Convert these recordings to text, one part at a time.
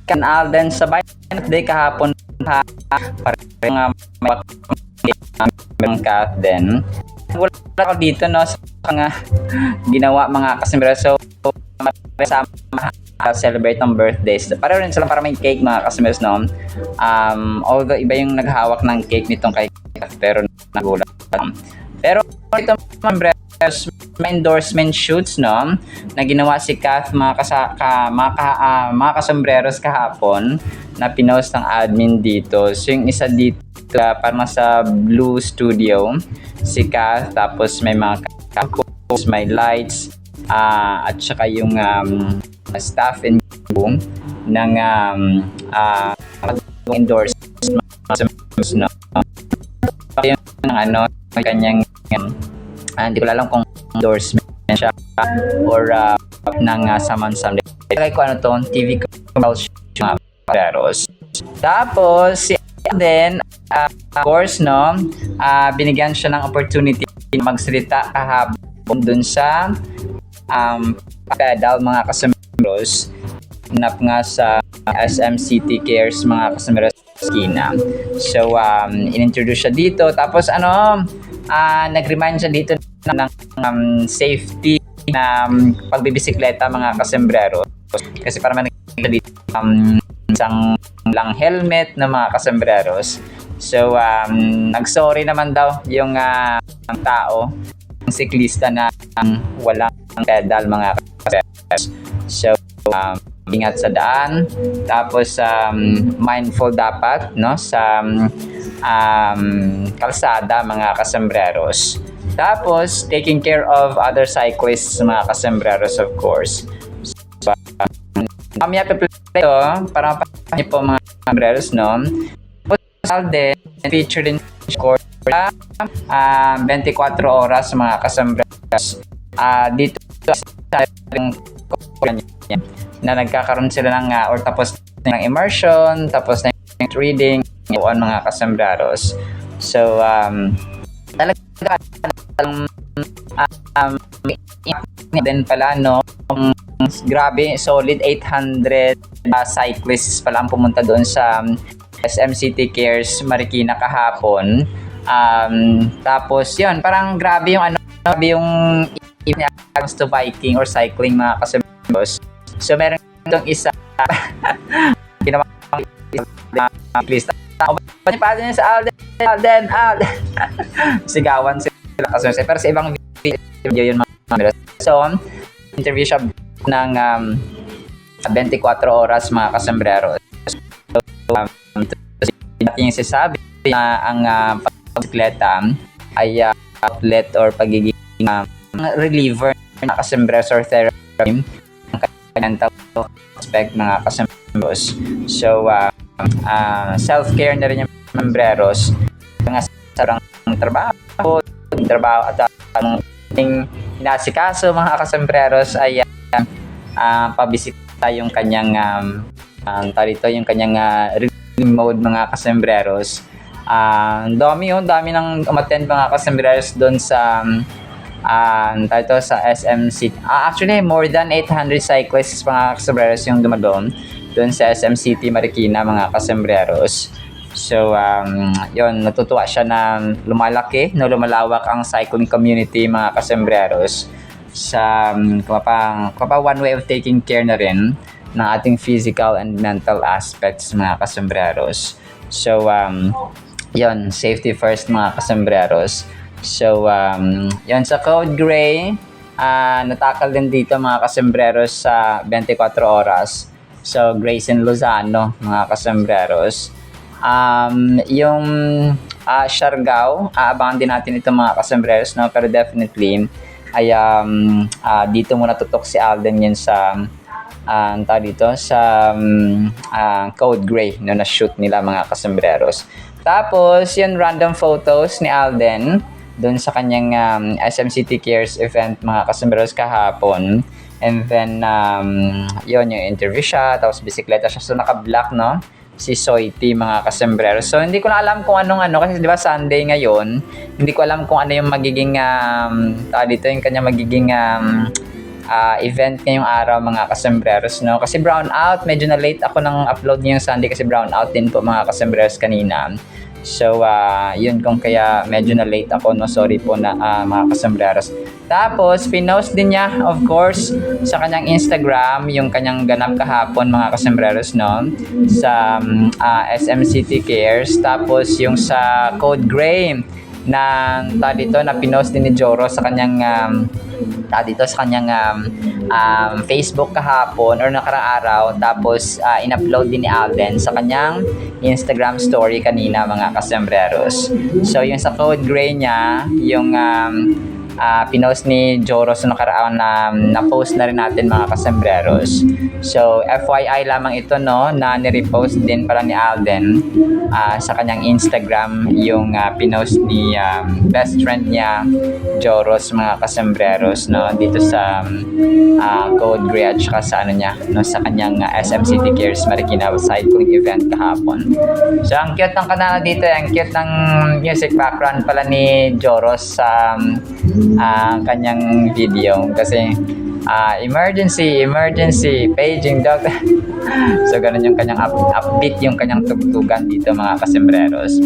Kan Alden sa birthday kahapon ha, parang mga cat din. Wala ako dito no sa mga ginawa mga kasembero. So sama celebrate ng birthdays. Para rin sila para may cake mga kasemeros no. Although iba yung naghahawak ng cake nitong kay pero nagulat. Pero ito mga endorsement shoots no na ginawa si Kath mga kasembreros kahapon na pinost ng admin dito. So yung isa dito parang sa Blue Studio si Kath, tapos may mga capos, may lights at saka yung staff and boom ng endorsement no. Yung ano kanyang hindi ko alam kung endorsement siya or ng Saman Someday. Kaya ko ano to, TV commercial Peros. Tapos then of course no, binigyan siya ng opportunity magsalita kahapon dun sa pedal mga kasemeros nap nga sa SM City Cares mga kasemeros Skina. So inintroduce siya dito, tapos nag-remind siya dito ng safety na pagbibisikleta mga kasembrero, kasi para man dito isang lang helmet ng mga kasembreros. So nag-sorry naman daw yung tao, yung siklista na walang pedal mga kasembreros. So ingat sa daan, tapos mindful dapat no sa kalsada mga kasembreros. Tapos taking care of other cyclists mga kasembreros of course. So, mamaya pe-play para mapapanood po mga kasembreros no. Alden featured in course 24 oras mga kasembreros. Dito sa na nagkakaroon sila ng or tapos ng immersion, tapos ng reading mga kasembreros. So talaga din pala no, grabe solid 800 cyclists pala ang pumunta doon sa SM City Cares Marikina kahapon. Tapos yun, parang grabe yung grabe yung to biking or cycling mga kasembreros. So meron itong isa ginawa lista. Panipada niya sa Alden. Sigawan sila kasi pero sa ibang video yun mga. So interview siya ng 24 oras mga kasembreros. So yung sasabi na ang pagbisikleta ay outlet or pagiging reliever ng kasembreros or therapy mental aspect mga kasembreros. So self-care na rin yung membreros mga sarang trabaho at ang inasikaso mga kasembreros ay pabisita yung kanyang yung kanyang reading mode mga kasembreros. Dami nang umattend mga kasembreros doon sa sa SMC. Actually more than 800 cyclists mga kasembreros yung dumadon doon sa SM City Marikina mga kasembreros. So yun, natutuwa siya na lumalawak ang cycling community mga kasembreros sa one way of taking care na rin ng ating physical and mental aspects mga kasembreros. So yun, safety first mga kasembreros. So yun, sa Code Gray natakal din dito mga kasembreros sa 24 oras. So Grayson Lozano mga kasembreros. Yung Siargao, abangan din natin ito mga kasembreros no, pero definitely ay dito muna tutok si Alden yun sa Code Gray no, na shoot nila mga kasembreros. Tapos yun, random photos ni Alden doon sa kanyang SM City Cares event mga kasembreros kahapon. And then yun, yung interview siya, tapos bisikleta siya, so naka-black no si Soiti mga kasembreros. So hindi ko na alam kung anong kasi di ba Sunday ngayon, hindi ko alam kung ano yung magiging dito yung kanya magiging event ngayong araw mga kasembreros, no? Kasi brown out, medyo na late ako ng upload ngayong Sunday kasi brown out din po mga kasembreros kanina. So, yun kung kaya medyo na late ako, no? Sorry po na mga kasembreros. Tapos, pinost din niya, of course, sa kanyang Instagram, yung kanyang ganap kahapon, mga kasembreros, no? Sa SM City Cares. Tapos, yung sa Code Gray, na dito na pinost din ni Joro sa kanyang dito sa kanyang Facebook kahapon or nakarang araw. Tapos in-upload din ni Alden sa kanyang Instagram story kanina mga kasembreros. So yung sa Code Gray niya, yung pinost ni Joro sa nakaraan na post na rin natin mga kasembreros. So FYI lamang ito, no, na ni-repost din pala ni Alden sa kanyang Instagram yung pinost ni best friend niya Joros mga kasembreros, no, dito sa Code Gray at saka sa ano niya, no, sa kanyang SM City Cares Marikina cycling event kahapon. So ang cute ng kanal dito, ang cute ng music background pala ni Joros sa kanyang video kasi emergency paging doctor. So ganun yung kanyang upbeat yung kanyang tugtugan dito mga kasembreros.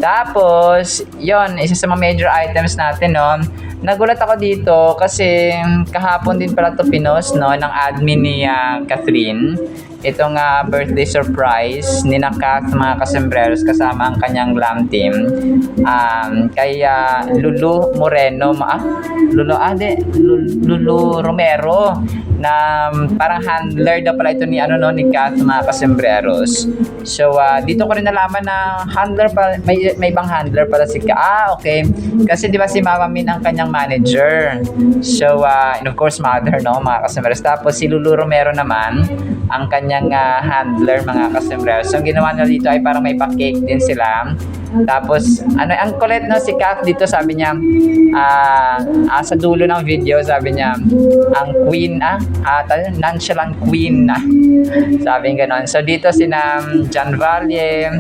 Tapos yon, isa sa mga major items natin, no, nagulat ako dito kasi kahapon din pala to pinost, no, ng admin ni Catherine itong birthday surprise ni Kath mga kasembreros kasama ang kanyang glam team kay Lulu Moreno Lulu Romero na parang handler daw pala ito ni ni Kath mga kasembreros. So dito ko rin nalaman na handler pa, may ibang handler pala si Kath. Okay, kasi di ba si Mama Min ang kanyang manager, so and of course mother, no, mga kasembreros. Tapos si Lulu Romero naman ang kanyang handler mga kasembreros. So ang ginawa nila dito ay parang may pa-cake din sila. Tapos ang kulit, no, si Kath dito sabi niya sa dulo ng video sabi niya ang queen nonchalant queen sabi gano'n. So dito sina John Valle,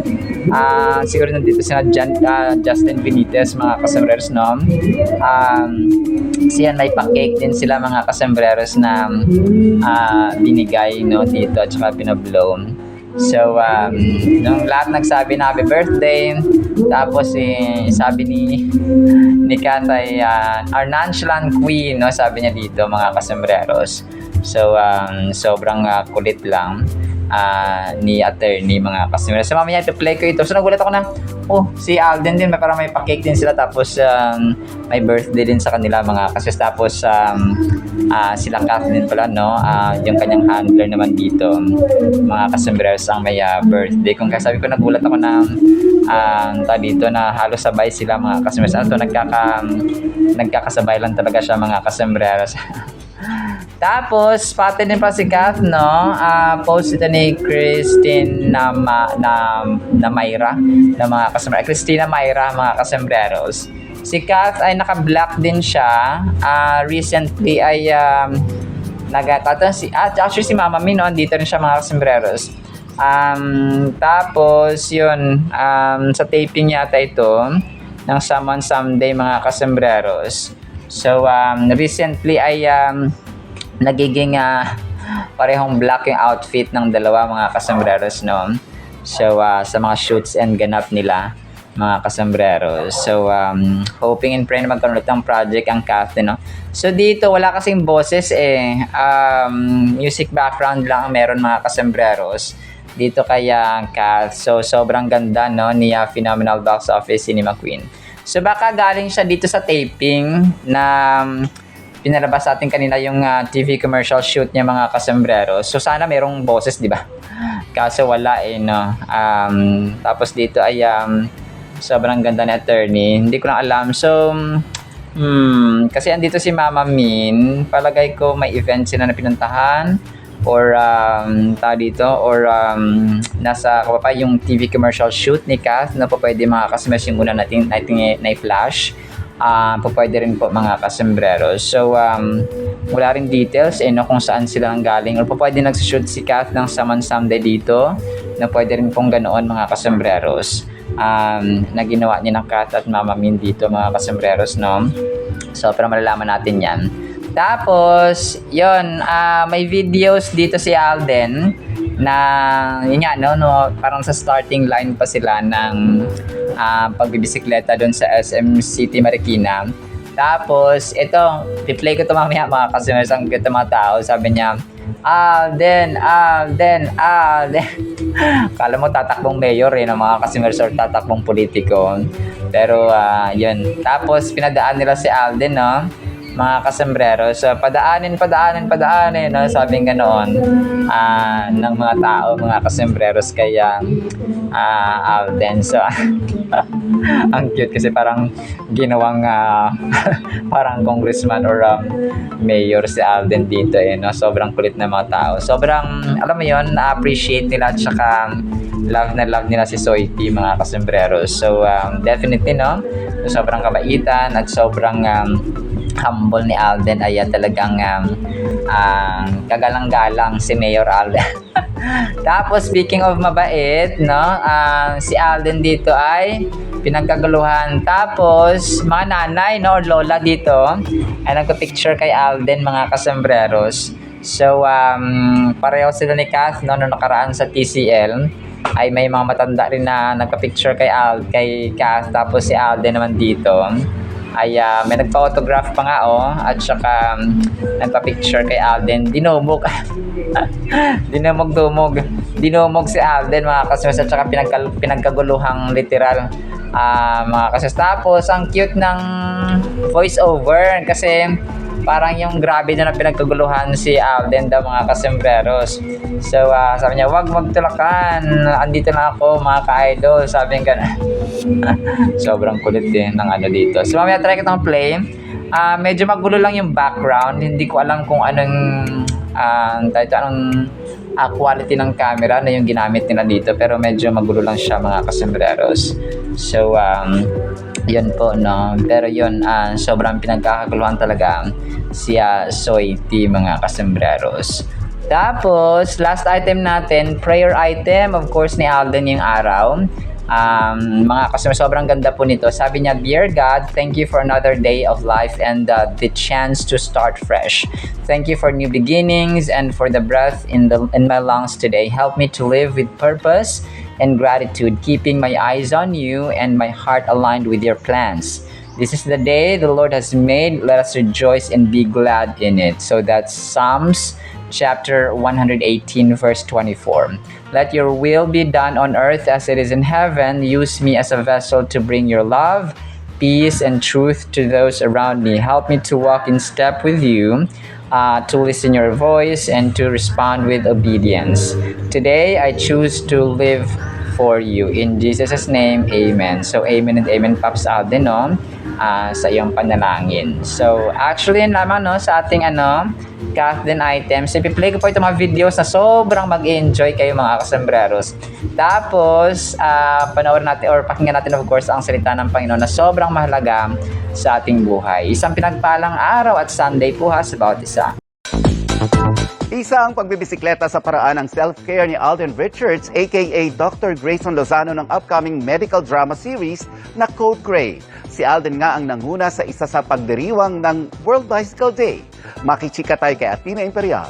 siguro nandito sina Justin Benitez mga kasembreros, no. Siyan may pa-cake din sila mga kasembreros na binigay, no, dito at saka pinablow. So nung lahat nagsabi na happy birthday, tapos sabi ni Kat ay our nonchalant queen, no, sabi niya dito mga kasembreros. So sobrang kulit lang ni attorney mga kasembreros. So mamaya i-play ko ito. So nagulat ako na si Alden din parang may pa-cake din sila, tapos may birthday din sa kanila mga kasis. Tapos sila Kath din pala, no, yung kanyang handler naman dito mga kasembreros ang may birthday. Kung sabi ko nagulat ako na dito na halos sabay sila mga kasembreros. Nagkakasabay lang talaga siya mga kasembreros. Tapos pati din pa si Kath, no, post ito ni Christine na Mayra na mga kasembreros. Christina Mayra mga kasembreros. Si Kath ay naka-black din siya. Recently ay actually si Mama Min, no, dito rin siya mga kasembreros. Tapos yun, sa taping yata ito ng Someone Someday mga kasembreros. So recently ay nagiging parehong black yung outfit ng dalawa mga kasembreros, no. So sa mga shoots and ganap nila mga kasembreros. So hoping and praying na magkaroon ng project ang Kath, no. So dito wala kasing boses music background lang meron mga kasembreros dito kaya Kath. So sobrang ganda, no, ni Phenomenal Box Office Cinema Queen. So baka galing siya dito sa taping na pinalabas natin kanina yung TV commercial shoot niya mga kasembreros. So sana merong boses, di ba? Kaso wala no. Tapos dito ay sobrang ganda ni attorney. Hindi ko lang alam. So kasi andito si Mama Min, palagay ko may event sila na pinuntahan or nasa yung TV commercial shoot ni Kath na po pwede mga kasembreros yung una natin na-flash. Pwede rin po mga kasembreros. So wala rin details no, kung saan sila nang galing or pwede nagsushoot si Kath ng Someone Someday dito na pwede rin pong ganoon mga kasembreros na ginawa ni ng Kath at Mama Min dito mga kasembreros, no. So para malalaman natin yan. Tapos, yun, may videos dito si Alden na, yun nga, no, parang sa starting line pa sila ng pagbibisikleta doon sa SM City Marikina. Tapos, ito, replay ko ito mamaya mga customers, ang ganda mga tao. Sabi niya, Alden. Kala mo tatakbong mayor ng mga customers or tatakbong politiko. Pero, yun. Tapos, pinadaan nila si Alden, no? Mga kasombrero. So, padaanin, no? Sabing ganoon ng mga tao, mga kasembreros kaya Alden. So, ang cute kasi parang ginawang parang congressman or mayor si Alden dito no? Sobrang kulit na mga tao. Sobrang, alam mo yun, na-appreciate nila at saka love na love nila si Soiti, mga kasembreros. So, definitely, no? Sobrang kabaitan at sobrang humble ni Alden ay talagang kagalang-galang si Mayor Alden. Tapos speaking of mabait, no, si Alden dito ay pinagkaguluhan. Tapos mga nanay, no, or lola dito ay nagpa-picture kay Alden, mga kasembreros. So pareho sila ni Kath, no, nung nakaraan sa TCL ay may mga matanda rin na nagpa-picture kay Kath. Tapos si Alden naman dito ay may nagpa-autograph pa nga at saka nagpa-picture kay Alden. Dinumog si Alden, mga kasmas, at saka pinagkaguluhang literal, mga kasmas. Tapos ang cute ng voice over kasi parang yung grabe na pinagkaguluhan si Alden daw, mga kasembreros. So sabi niya, wag magtulakan, andito na ako mga ka-idol, sabi nga. Sobrang kulit din ng dito. So mamaya try ko itong play. Medyo magulo lang yung background, hindi ko alam kung anong quality ng camera na yung ginamit nila dito, pero medyo magulo lang siya, mga kasembreros. So yun po, no, pero yun, sobrang pinagkakaguluhan talaga si Soiti, mga kasembreros. Tapos last item natin, prayer item, of course, ni Alden yung araw. Mga kasama, sobrang ganda po nito. Sabi niya, Dear God, thank you for another day of life and the chance to start fresh. Thank you for new beginnings and for the breath in my lungs today. Help me to live with purpose and gratitude, keeping my eyes on you and my heart aligned with your plans. This is the day the Lord has made. Let us rejoice and be glad in it. So that's Psalms chapter 118, verse 24. Let your will be done on earth as it is in heaven. Use me as a vessel to bring your love, peace, and truth to those around me. Help me to walk in step with you, to listen your voice, and to respond with obedience. Today, I choose to live for you. In Jesus' name, amen. So, amen and amen, Pops Alden, no? Sa iyong panalangin. So, actually, yun lamang, no, sa ating Kathleen items. Ipi-play ko po itong mga videos na sobrang mag-enjoy kayo, mga kasembreros. Tapos, panoorin natin or pakinggan natin, of course, ang salita ng Panginoon na sobrang mahalaga sa ating buhay. Isang pinagpalang araw at Sunday po sa bawat isa. Isa ang pagbibisikleta sa paraan ng self-care ni Alden Richards, aka Dr. Grayson Lozano, ng upcoming medical drama series na Code Gray. Si Alden nga ang nanguna sa isa sa pagdiriwang ng World Bicycle Day. Makichika tayo kay Athena Imperial.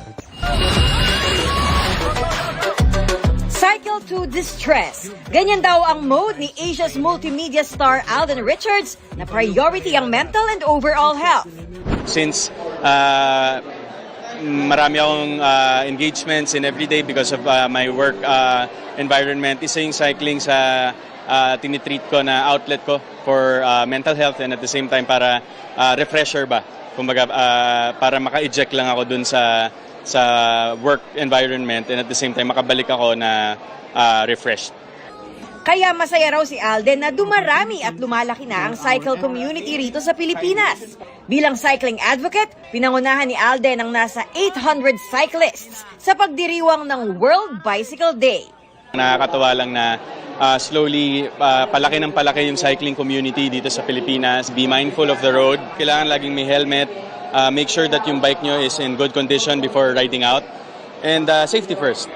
Cycle to distress. Ganyan daw ang mode ni Asia's multimedia star Alden Richards na priority ang mental and overall health. Since marami akong engagements in everyday because of my work environment, isa yung cycling sa tinitreat ko na outlet ko for mental health and at the same time para refresher ba. Kumbaga, para maka-eject lang ako dun sa work environment and at the same time makabalik ako na refreshed. Kaya masaya raw si Alden na dumarami at lumalaki na ang cycle community rito sa Pilipinas. Bilang cycling advocate, pinangunahan ni Alden ang nasa 800 cyclists sa pagdiriwang ng World Bicycle Day. Nakakatawa lang na slowly palaki ng palaki yung cycling community dito sa Pilipinas. Be mindful of the road. Kailangan laging may helmet. Make sure that yung bike nyo is in good condition before riding out. And safety first.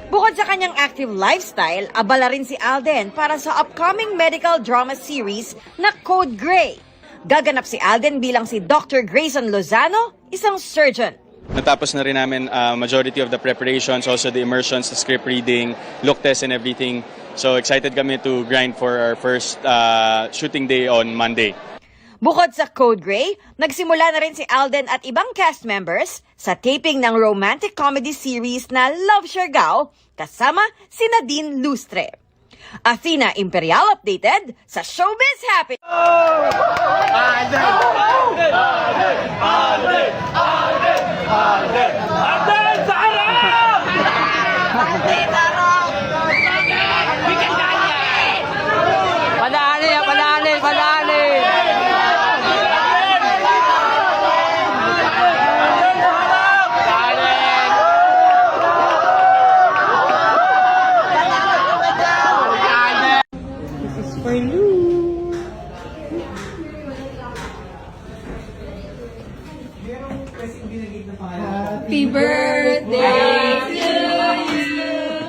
Bukod sa kanyang active lifestyle, abala rin si Alden para sa upcoming medical drama series na Code Gray. Gaganap si Alden bilang si Dr. Grayson Lozano, isang surgeon. Natapos na rin namin majority of the preparations, also the immersions, the script reading, look test and everything. So excited kami to grind for our first shooting day on Monday. Bukod sa Code Gray, nagsimula na rin si Alden at ibang cast members sa taping ng romantic comedy series na Love Siargao kasama si Nadine Lustre. Athena Imperial updated sa Showbiz Happy! Padali! Happy birthday to you.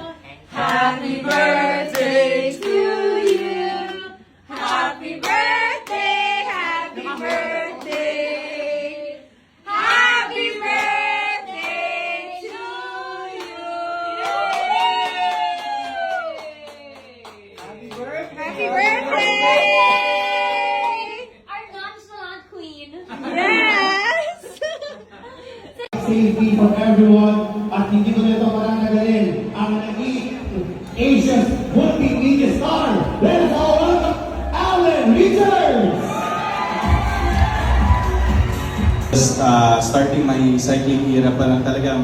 Happy birthday to you. Happy birthday, happy birthday. Happy birthday to you. Happy birthday. Our nonchalant queen. Yes. Safety for everyone at hindi ko nito parang ang naging Asia's would-be media star. Let us all welcome Alan Richards! Just starting my cycling era pa lang talaga.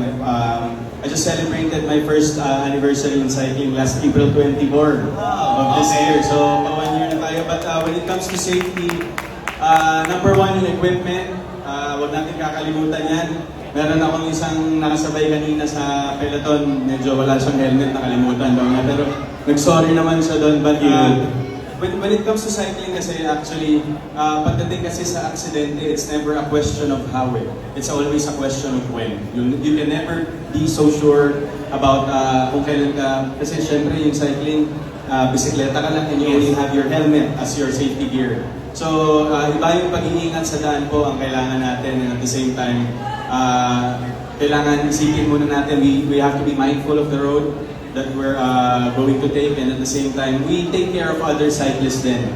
I just celebrated my first anniversary in cycling last April 24 of this year. So, 1 year na tayo. But when it comes to safety, number one yung equipment. Huwag natin kakalimutan yan. Meron akong isang nakasabay kanina sa peloton, medyo wala siyang helmet, nakalimutan daw niya. Pero nag-sorry naman siya doon. But when it comes to cycling kasi actually, pagdating kasi sa aksidente, it's never a question of how eh. It's always a question of when. You can never be so sure about kung kailan ka. Kasi syempre yung cycling, bisikleta ka lang and you only have your helmet as your safety gear. So, iba yung pag-iingat sa daan po ang kailangan natin, and at the same time, kailangan isipin muna natin, we have to be mindful of the road that we're going to take, and at the same time, we take care of other cyclists din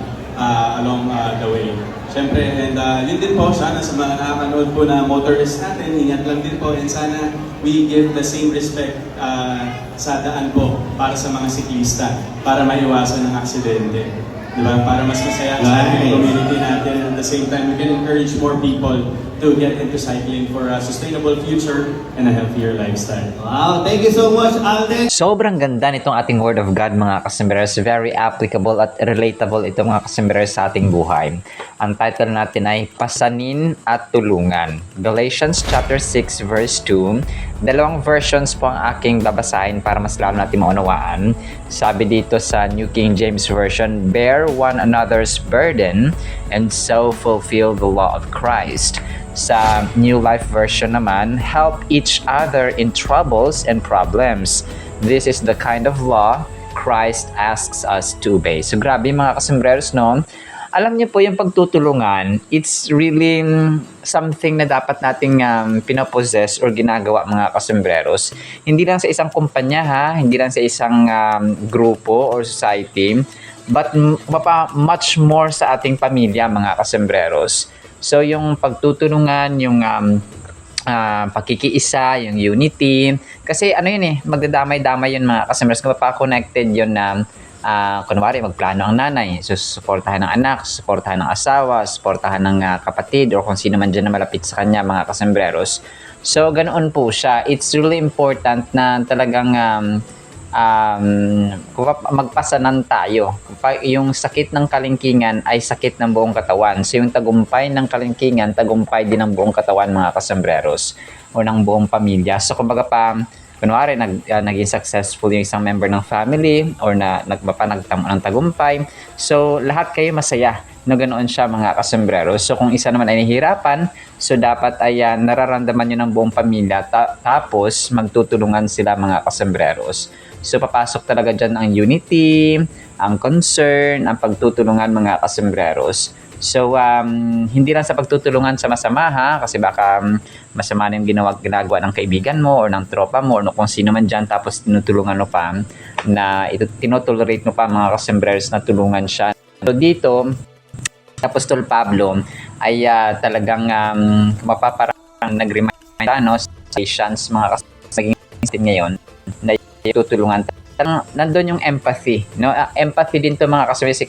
along the way. Siyempre, and yun din po, sana sa mga nakakanood po na motorists natin, ingat lang din po, and sana we give the same respect sa daan po para sa mga siklista, para maiwasan ng aksidente. Diba? Para mas masaya sa ating community natin, and at the same time, we can encourage more people to get into cycling for a sustainable future and a healthier lifestyle. Wow, thank you so much, Alden! Sobrang ganda nitong ating Word of God, mga kasimberos. Very applicable at relatable ito, mga kasimberos, sa ating buhay. Ang title natin ay Pasanin at Tulungan. Galatians chapter 6 verse 2. Dalawang versions po ang aking babasahin para mas lalo natin maunawaan. Sabi dito sa New King James Version, bear one another's burden and so fulfill the law of Christ. Sa New Life Version naman, help each other in troubles and problems. This is the kind of law Christ asks us to obey. So grabe mga kasembreros, no? Alam niyo po yung pagtutulungan, it's really something na dapat nating pinopossess or ginagawa, mga kasembreros. Hindi lang sa isang kumpanya, ha? Hindi lang sa isang grupo or society, but much more sa ating pamilya, mga kasembreros. So yung pagtutulungan, yung pakikiisa, yung unity, kasi ano yun magdadamay-damay yun, mga kasembreros. Kung connected yun na kunwari magplano ang nanay, so suportahan ng anak, suportahan ng asawa, suportahan ng kapatid or kung sino man dyan na malapit sa kanya, mga kasembreros. So ganoon po siya. It's really important na talagang magpasanan tayo. Yung sakit ng kalingkingan ay sakit ng buong katawan. So yung tagumpay ng kalingkingan, tagumpay din ng buong katawan, mga kasembreros, o ng buong pamilya. So kumbaga kunwari, naging successful yung isang member ng family or nagtamo ng tagumpay. So, lahat kayo masaya na ganoon siya, mga kasembreros. So, kung isa naman ay nahihirapan, so dapat ay nararamdaman nyo ng buong pamilya. Tapos, magtutulungan sila, mga kasembreros. So, papasok talaga dyan ang unity, ang concern, ang pagtutulungan, mga kasembreros. So, hindi lang sa pagtutulungan sa masama ha, kasi baka masama na yung ginagawa ng kaibigan mo or ng tropa mo or no, kung sino man dyan, tapos tinutulungan mo pa na tinotolerate mo pa mga kasembreros na tulungan siya. So dito, Apostol Pablo ay talagang mapaparang nag-remind sa Christians, mga kasembreros ngayon na tutulungan. Nandun yung empathy, no? Empathy din to mga kasembreros.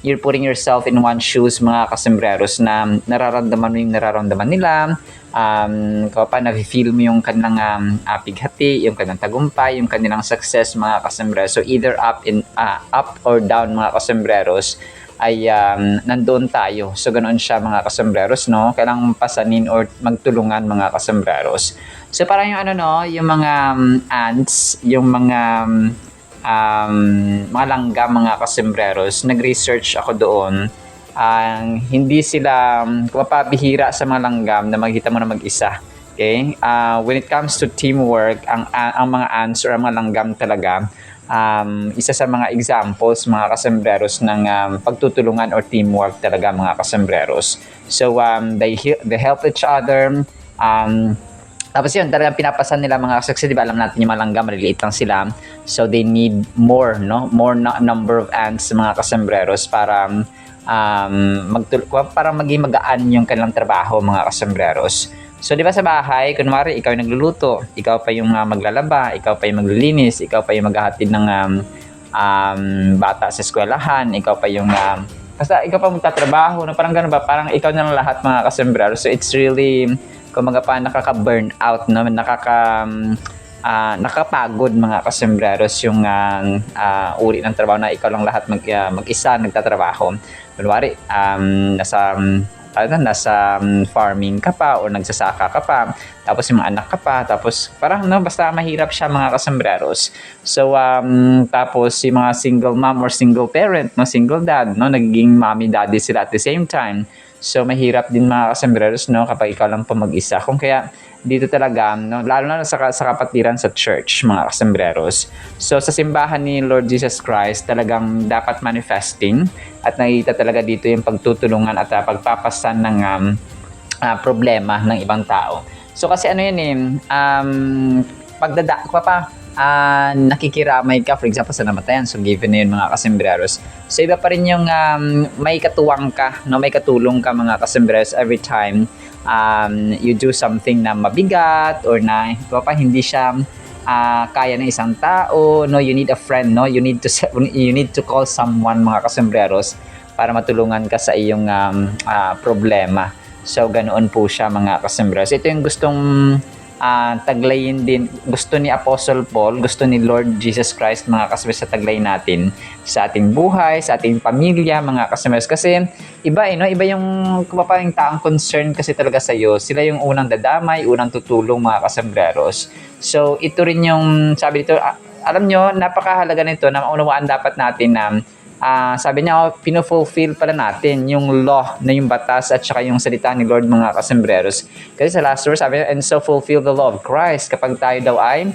You're putting yourself in one's shoes, mga kasembreros, na nararamdaman mo yung nararamdaman nila. Na-feel mo yung kanilang pighati, yung kanilang tagumpay, yung kanilang success, mga kasembreros. So either up or down, mga kasembreros, ay nandoon tayo. So ganoon siya, mga kasembreros, no? Kailangang pasanin or magtulungan, mga kasembreros. So parang yung yung mga ants, yung mga langgam, mga kasembreros, nag-research ako doon. Hindi sila mapabihira sa mga langgam na makita mo na mag-isa. Okay? When it comes to teamwork, ang mga ants or ang mga langgam talaga, isa sa mga examples, mga kasembreros, ng pagtutulungan or teamwork talaga, mga kasembreros. So they help each other. Tapos yun, talagang pinapasan nila, mga kasi diba alam natin yung mga langgam, maliliit lang sila. So they need more, no? More number of ants, mga kasembreros, para para maging magaan yung kanilang trabaho, mga kasembreros. So di ba sa bahay, kunwari ikaw yung nagluluto, ikaw pa yung maglalaba, ikaw pa yung maglilinis, ikaw pa yung maghahatid ng bata sa eskwelahan, ikaw pa yung basta ikaw pa magtatrabaho, no? Parang gano'n ba? Parang ikaw na lang lahat, mga kasembreros. So it's really, kumaga pa, nakaka-burn out, no? Nakapagod, mga kasembreros, yung uri ng trabaho na ikaw lang lahat mag-isa nagtatrabaho. Kunwari, nasa farming ka pa o nagsasaka ka pa, tapos yung mga anak ka pa, tapos parang basta mahirap siya, mga kasembreros. So tapos yung mga single mom or single parent, no, single dad, no, nagiging mommy daddy sila at the same time. So mahirap din, mga kasembreros, no, kapag ikaw lang pa mag-isa. Kung kaya dito talaga, no, lalo na sa kapatiran sa church, mga kasembreros. So sa simbahan ni Lord Jesus Christ, talagang dapat manifesting at nakikita talaga dito yung pagtutulungan at pagpapasan ng problema ng ibang tao. So kasi nakikiramay ka, for example, sa namatayan. So given na yun, mga kasembreros. So iba pa rin yung may katuwang ka, no? May katulong ka, mga kasembreros, every time you do something na mabigat or na hindi siya kaya ng isang tao, no? You need a friend, no? You need to call someone, mga kasembreros, para matulungan ka sa iyong problema. So ganoon po siya, mga kasembreros. Ito yung gustong taglayin din, gusto ni Apostle Paul, gusto ni Lord Jesus Christ, mga kasembreros, sa taglay natin sa ating buhay, sa ating pamilya, mga kasembreros. Kasi iba yung yung taong concern kasi talaga sa iyo. Sila yung unang dadamay, unang tutulong, mga kasembreros. So ito rin yung sabi dito, alam nyo, napakahalaga nito na maunawaan dapat natin na sabi niya, pinufulfill pala natin yung law na yung batas at saka yung salita ni Lord, mga kasembreros. Kasi sa last verse, sabi niya, and so fulfill the law of Christ. Kapag tayo daw ay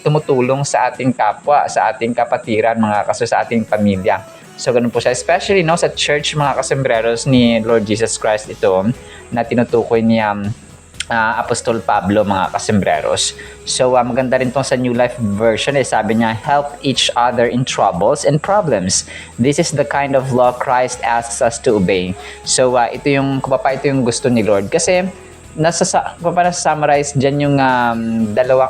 tumutulong sa ating kapwa, sa ating kapatiran, mga kasembreros, sa ating pamilya. So ganun po siya. Especially sa church, mga kasembreros, ni Lord Jesus Christ ito na tinutukoy niya Apostol Pablo, mga kasembreros. So maganda rin tong sa New Life Version, sabi niya, help each other in troubles and problems. This is the kind of law Christ asks us to obey. So ito yung gusto ni Lord, kasi nasa-summarize dyan yung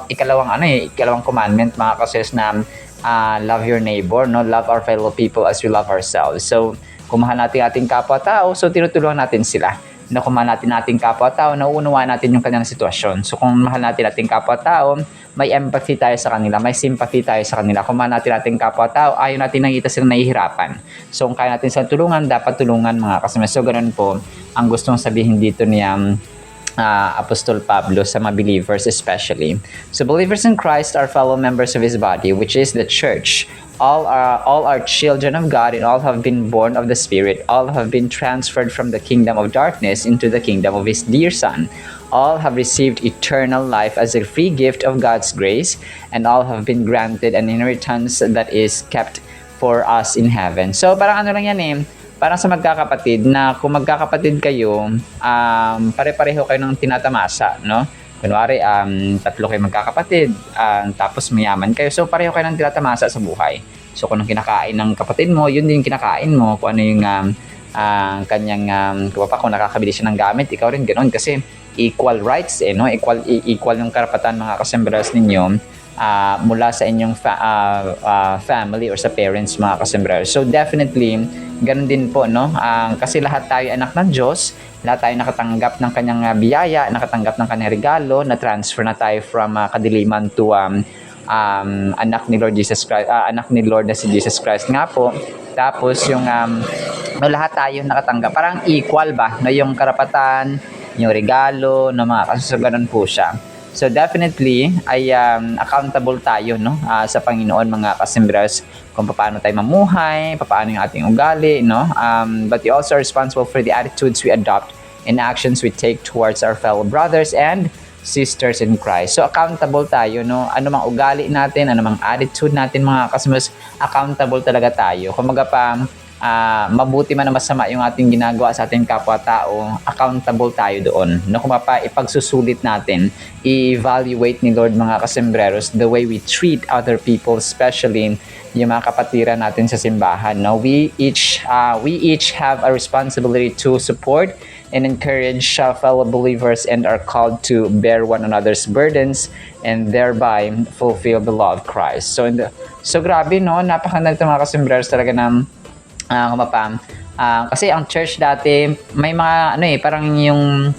ikalawang commandment, mga kasembreros, na love your neighbor, no? Love our fellow people as we love ourselves. So kung mahal natin ating kapwa-tao, so tinutulungan natin sila. Kung mahal natin ating kapwa-tao, nauunawaan natin yung kanilang sitwasyon. So kung mahal natin ating kapwa-tao, may empathy tayo sa kanila, may sympathy tayo sa kanila. Kung mahal natin ating kapwa-tao, ayaw natin nakita silang nahihirapan. So kung kaya natin silang tulungan, dapat tulungan, mga kasembreros. So ganun po ang gustong sabihin dito ni Apostol Pablo sa mga believers especially. So believers in Christ are fellow members of His body, which is the church. All are children of God, and all have been born of the Spirit. All have been transferred from the kingdom of darkness into the kingdom of His dear Son. All have received eternal life as a free gift of God's grace, and all have been granted an inheritance that is kept for us in heaven. So parang lang yan parang sa magkakapatid na kung magkakapatid kayo, pare-pareho kayo ng tinatamasa, no? Kunwari, tatlo kayo magkakapatid, tapos mayaman kayo. So, pareho kayo ng tinatamasa sa buhay. So, kung anong kinakain ng kapatid mo, yun din yung kinakain mo. Kung ano yung kanyang, kung nakakabili siya ng gamit, ikaw rin ganoon. Kasi equal rights, no? Equal yung karapatan mga kasembreros ninyo mula sa inyong family or sa parents mga kasembreros. So, definitely, ganun din po, no? Kasi lahat tayo anak ng Diyos, lahat tayo nakatanggap ng kanyang biyaya, nakatanggap ng kanyang regalo, na-transfer na tayo from kadiliman to anak ni Lord Jesus Christ, anak ni Lord na si Jesus Christ nga po. Tapos yung lahat tayo nakatanggap, parang equal ba na yung karapatan, yung regalo, no mga kaso ganun po siya. So definitely ay accountable tayo, no, sa Panginoon mga kasembreros, kung paano tayo mamuhay, paano yung ating ugali, no. But we also are responsible for the attitudes we adopt and actions we take towards our fellow brothers and sisters in Christ. So accountable tayo, no. Ano mang ugali natin, ano mang attitude natin mga kasembreros, accountable talaga tayo. Kumaga pa mabuti man o masama yung ating ginagawa sa ating kapwa-tao, accountable tayo doon. No, kung ipagsusulit natin, i-evaluate ni Lord mga kasembreros the way we treat other people, especially yung mga kapatiran natin sa simbahan. No, we each have a responsibility to support and encourage fellow believers and are called to bear one another's burdens and thereby fulfill the law of Christ. So grabe, no, napakaganda nito mga kasembreros talaga ng kasi ang church dati may mga parang yung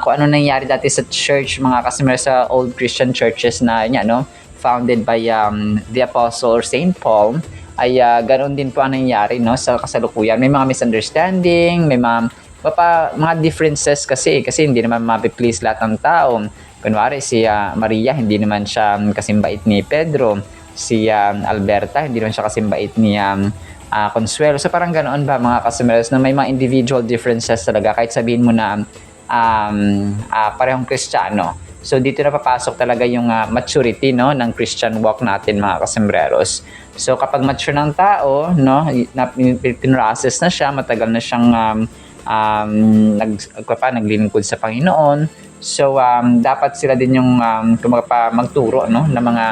kung ano nangyari dati sa church mga kasembreros sa old Christian churches na founded by the apostle or Saint Paul, ay ganoon din po ang nangyari, no, sa kasalukuyan. May mga misunderstanding, may mga differences kasi hindi naman mapi-please lahat ng tao. Kunwari si Maria, hindi naman siya kasimbait ni Pedro. Si Alberta, hindi naman siya kasimbait ni Consuelo. So parang ganoon ba mga kasembreros na may mga individual differences talaga kahit sabihin mo na parehong Kristiyano. So dito na papasok talaga yung maturity, no, ng Christian walk natin mga kasembreros. So kapag mature ng tao, no, pinrocess na siya, matagal na siyang naglilingkod sa Panginoon. So dapat sila din yung magturo, no, ng mga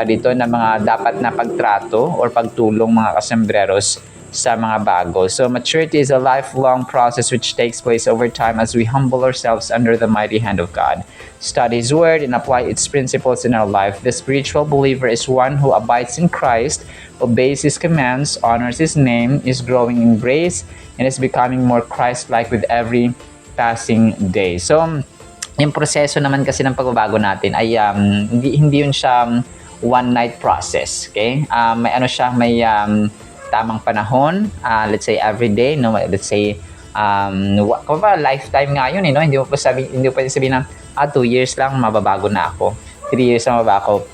dito na mga dapat na pagtrato or pagtulong mga kasembreros sa mga bago. So maturity is a lifelong process which takes place over time as we humble ourselves under the mighty hand of God, study His Word, and apply its principles in our life. The spiritual believer is one who abides in Christ, obeys His commands, honors His name, is growing in grace, and is becoming more Christ-like with every passing day. So yung proseso naman kasi ng pagbabago natin ay hindi yun siya one night process, okay? May tamang panahon, let's say every day, no, let's say lifetime nga yun, no? Hindi mo pwede sabihin na 2 years lang mababago na ako, 3 years lang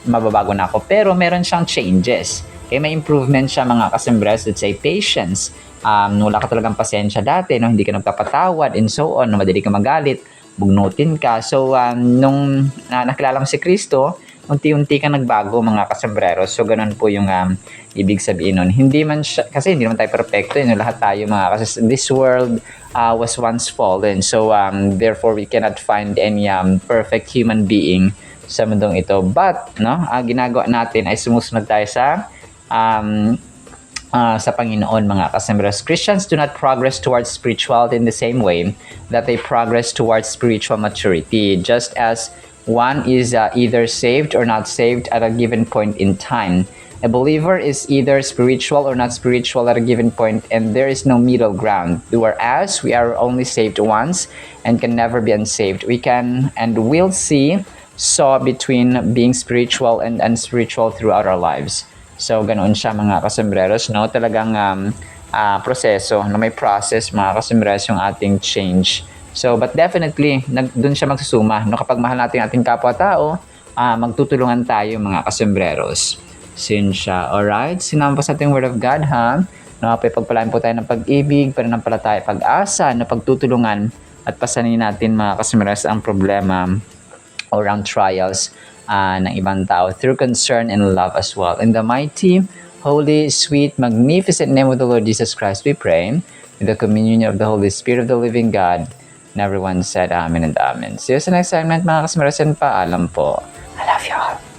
mababago na ako, pero meron siyang changes, okay? May improvement siya mga kasembreros. Let's say patience, wala ka talagang pasensya dati, no? Hindi ka nagpapatawad and so on, no? Madali ka magalit, bugnutin ka. So nung nakilala mo si Kristo, unti-unti ka nagbago mga kasembreros. So ganun po yung ibig sabihin nun. Hindi man siya, kasi hindi naman tayo perfecto, lahat tayo kasi this world was once fallen. So therefore we cannot find any perfect human being sa mundong ito. But ginagawa natin ay sumusunod tayo sa Panginoon mga kasembreros. Christians do not progress towards spirituality in the same way that they progress towards spiritual maturity, just as one is either saved or not saved at a given point in time. A believer is either spiritual or not spiritual at a given point, and there is no middle ground. Whereas we are only saved once and can never be unsaved. We can and will saw between being spiritual and unspiritual throughout our lives. So, ganoon siya mga kasembreros, no? Talagang proseso, na may process mga kasembreros yung ating change. So, but definitely, doon siya magsusuma, no? Kapag mahal natin ating kapwa-tao, magtutulungan tayo mga kasembreros. Sin siya. Alright? Sinama po sa ating Word of God, ha? No, pagpalain po tayo ng pag-ibig, pananampalataya, pag-asa, na pagtutulungan, at pasanin natin mga kasembreros ang problema or ang trials ng ibang tao through concern and love as well. In the mighty, holy, sweet, magnificent name of the Lord Jesus Christ, we pray. In the communion of the Holy Spirit of the living God. And everyone said Amen and Amen. See you sa next segment, mga kasmarasin. Paalam po. I love you all.